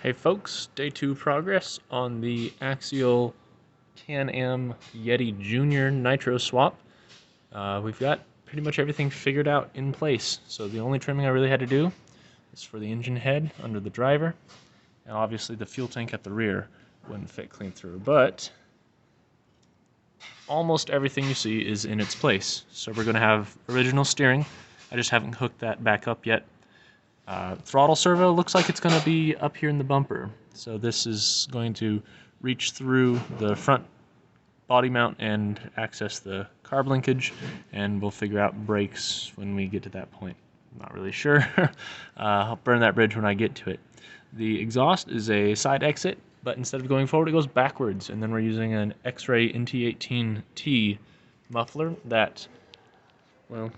Hey folks, day 2 progress on the Axial Yeti Jr Nitro swap. We've got pretty much everything figured out in place, so the only trimming I really had to do is for the engine head under the driver, and obviously the fuel tank at the rear wouldn't fit clean through, but almost everything you see is in its place. So we're going to have original steering. I just haven't hooked that back up yet. Throttle servo looks like it's going to be up here in the bumper. So this is going to reach through the front body mount and access the carb linkage, and we'll figure out brakes when we get to that point. I'm not really sure. I'll burn that bridge when I get to it. The exhaust is a side exit, but instead of going forward, it goes backwards, and then we're using an X-Ray NT18T muffler that, well,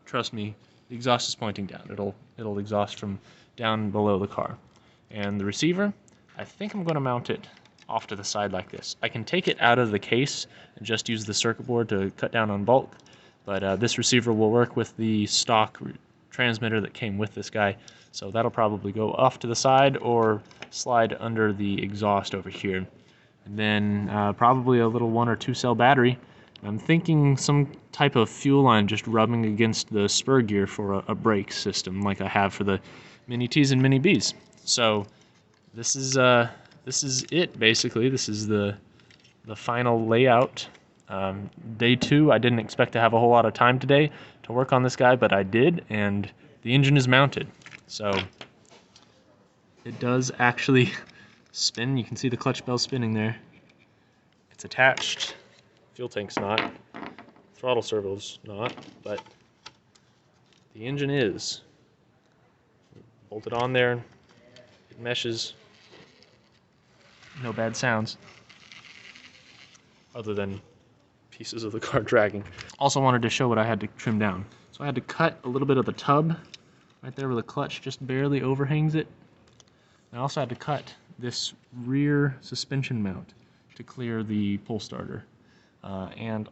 trust me, the exhaust is pointing down. It'll exhaust from down below the car. And the receiver, I think I'm going to mount it off to the side like this. I can take it out of the case and just use the circuit board to cut down on bulk, but this receiver will work with the stock transmitter that came with this guy, so that'll probably go off to the side or slide under the exhaust over here. And then probably a little 1 or 2 cell battery. I'm thinking some type of fuel line just rubbing against the spur gear for a brake system like I have for the Mini T's and Mini B's. So this is it basically. This is the final layout. Day 2, I didn't expect to have a whole lot of time today to work on this guy, but I did, and the engine is mounted. So it does actually spin. You can see the clutch bell spinning there. It's attached. Fuel tank's not. Throttle servo's not, but the engine is. Bolt it on there. It meshes. No bad sounds, other than pieces of the car dragging. Also wanted to show what I had to trim down. So I had to cut a little bit of the tub right there where the clutch just barely overhangs it. I also had to cut this rear suspension mount to clear the pull starter. And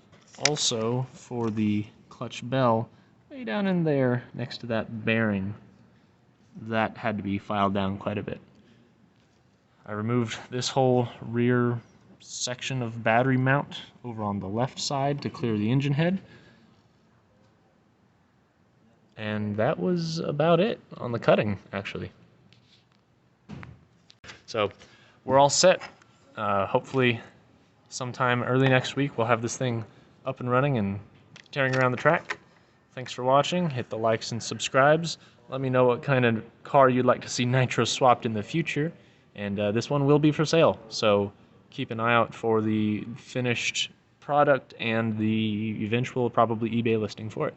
also for the clutch bell, way down in there next to that bearing, that had to be filed down quite a bit. I removed this whole rear section of battery mount over on the left side to clear the engine head. And that was about it on the cutting, actually. So we're all set. Hopefully sometime early next week we'll have this thing up and running and tearing around the track. Thanks for watching. Hit the likes and subscribes. Let me know what kind of car you'd like to see Nitro swapped in the future. And this one will be for sale, so keep an eye out for the finished product and the eventual probably eBay listing for it.